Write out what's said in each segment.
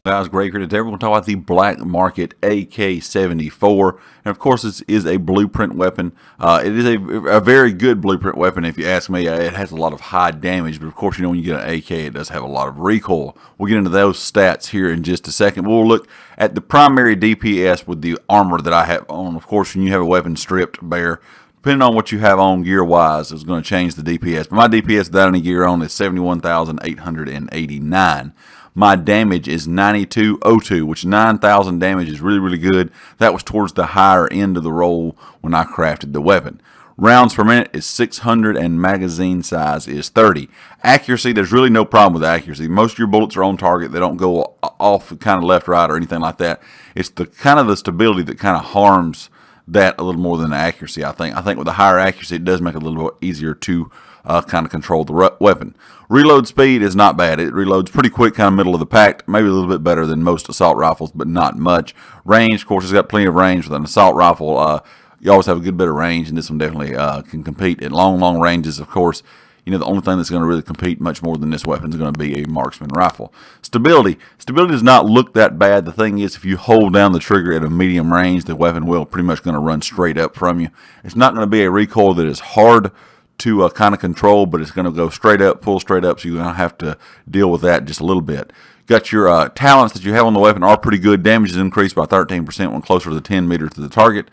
Guys, great here today. We're going to talk about the black market AK-74, and of course, this is a blueprint weapon. It is a very good blueprint weapon, if you ask me. It has a lot of high damage, but of course, when you get an AK, it does have a lot of recoil. We'll get into those stats here in just a second. We'll look at the primary DPS with the armor that I have on. Of course, when you have a weapon stripped bare, depending on what you have on gear-wise, is going to change the DPS. But my DPS without any gear on is 71,889. My damage is 9202, which 9,000 damage is really, really good. That was towards the higher end of the roll when I crafted the weapon. Rounds per minute is 600 and magazine size is 30. Accuracy, there's really no problem with accuracy. Most of your bullets are on target. They don't go off kind of left, right, or anything like that. It's the kind of the stability that kind of harms that a little more than the accuracy, I think. I think with the higher accuracy, it does make it a little bit easier to kind of control the weapon. Reload speed is not bad. It reloads pretty quick, kind of middle of the pack, maybe a little bit better than most assault rifles, but not much. Range, of course, it's got plenty of range with an assault rifle. You always have a good bit of range, and this one definitely can compete at long ranges, of course. You know, the only thing that's going to really compete much more than this weapon is going to be a marksman rifle. Stability does not look that bad. The thing is, if you hold down the trigger at a medium range, the weapon will pretty much going to run straight up from you. It's not going to be a recoil that is hard to kind of control, but it's going to go straight up, pull straight up, so you're going to have to deal with that just a little bit. Got your talents that you have on the weapon are pretty good. Damage is increased by 13% when closer to the 10 meters to the target.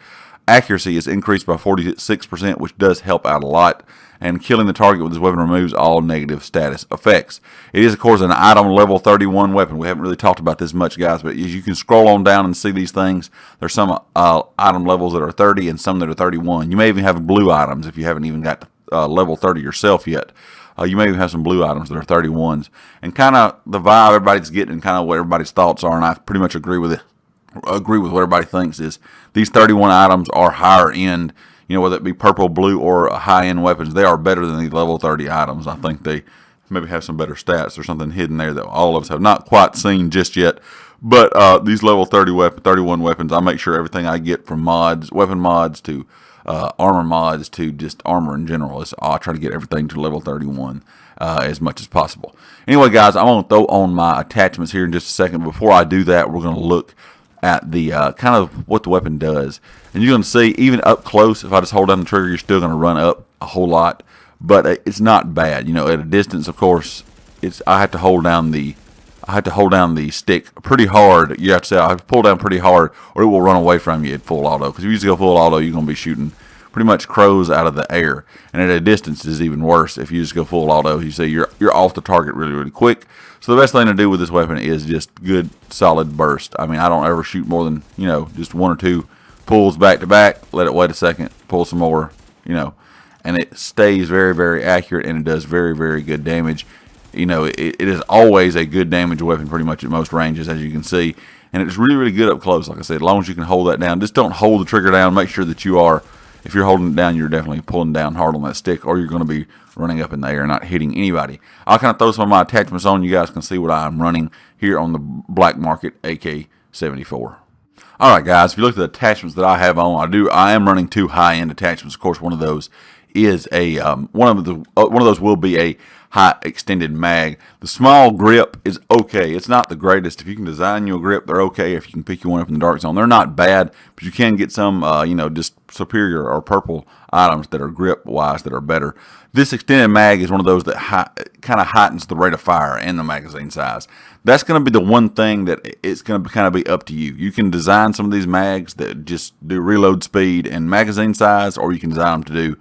Accuracy is increased by 46%, which does help out a lot. And killing the target with this weapon removes all negative status effects. It is, of course, an item level 31 weapon. We haven't really talked about this much, guys, but as you can scroll on down and see these things, there's some item levels that are 30 and some that are 31. You may even have blue items if you haven't even got to level 30 yourself yet. You may even have some blue items that are 31s. And kind of the vibe everybody's getting and kind of what everybody's thoughts are, and I pretty much agree with it. Agree with what everybody thinks is these 31 items are higher end, you know, whether it be purple, blue, or high-end weapons. They are better than the level 30 items. I think they maybe have some better stats or something hidden there that all of us have not quite seen just yet. But these level 31 weapons, I make sure everything I get from mods, weapon mods to armor mods to just armor in general, I try to get everything to level 31 as much as possible. Anyway, guys, I'm going to throw on my attachments here in just a second. Before I do that, we're going to look at the kind of what the weapon does. And you're going to see, even up close, if I just hold down the trigger, you're still going to run up a whole lot. But it's not bad. You know, at a distance, of course, I have to hold down the stick pretty hard. You have to say I have to pull down pretty hard, or it will run away from you at full auto. Because if you just go full auto, you're going to be shooting pretty much crows out of the air. And at a distance, it's even worse. If you just go full auto, you see you're off the target really, really quick. So the best thing to do with this weapon is just good, solid burst. I mean, I don't ever shoot more than, you know, just one or two pulls back to back, let it wait a second, pull some more, you know, and it stays very, very accurate, and it does very, very good damage. You know, it is always a good damage weapon pretty much at most ranges, as you can see, and it's really, really good up close. Like I said, as long as you can hold that down, just don't hold the trigger down. Make sure that you are, if you're holding it down, you're definitely pulling down hard on that stick, or you're going to be running up in the air and not hitting anybody. I'll kind of throw some of my attachments on. You guys can see what I'm running here on the black market AK-74. All right, guys, if you look at the attachments that I have on, I am running two high-end attachments. Of course, one of those is a one of those will be a high extended mag. The small grip is okay. It's not the greatest. If you can design you a grip, they're okay. If you can pick you one up in the dark zone, they're not bad. But you can get some, you know, just superior or purple items that are grip wise that are better. This extended mag is one of those that kind of heightens the rate of fire and the magazine size. That's going to be the one thing that it's going to kind of be up to you. You can design some of these mags that just do reload speed and magazine size, or you can design them to do,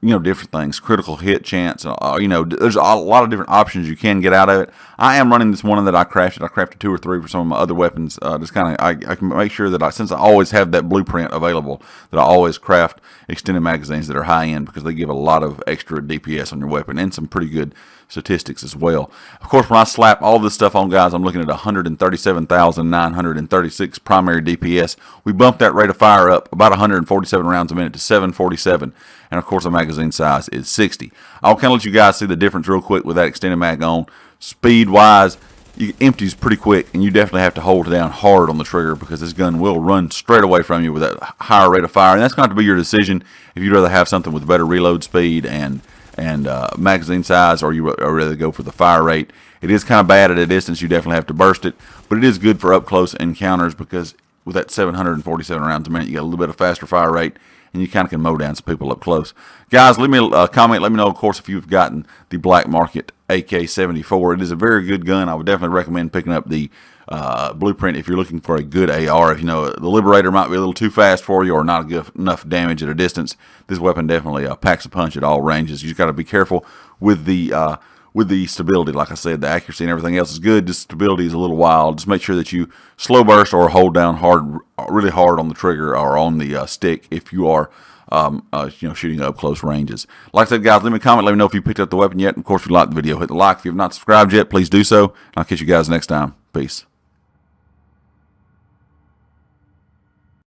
you know, different things, critical hit chance. You know, there's a lot of different options you can get out of it. I am running this one that I crafted. I crafted 2 or 3 for some of my other weapons. Just kind of, I can make sure that since I always have that blueprint available, that I always craft extended magazines that are high end, because they give a lot of extra DPS on your weapon and some pretty good statistics as well. Of course, when I slap all this stuff on, guys, I'm looking at 137,936 primary DPS. We bumped that rate of fire up about 147 rounds a minute to 747. And of course, the magazine size is 60. I'll kind of let you guys see the difference real quick with that extended mag on. Speed wise, it empties pretty quick, and you definitely have to hold it down hard on the trigger, because this gun will run straight away from you with that higher rate of fire. And that's going to have to be your decision if you'd rather have something with better reload speed and and magazine size, or you rather go for the fire rate. It is kind of bad at a distance. You definitely have to burst it, but it is good for up close encounters because with that 747 rounds a minute, you got a little bit of faster fire rate, and you kind of can mow down some people up close. Guys, leave me a comment. Let me know, of course, if you've gotten the black market AK-74. It is a very good gun. I would definitely recommend picking up the blueprint if you're looking for a good AR. If you know the Liberator might be a little too fast for you or not enough damage at a distance, this weapon definitely packs a punch at all ranges. You just got to be careful with the stability. Like I said, the accuracy and everything else is good. Just stability is a little wild. Just make sure that you slow burst or hold down really hard on the trigger or on the stick if you are shooting up close ranges. Like I said, guys, leave me a comment. Let me know if you picked up the weapon yet. And of course, if you liked the video, hit the like. If you have not subscribed yet, please do so. And I'll catch you guys next time. Peace.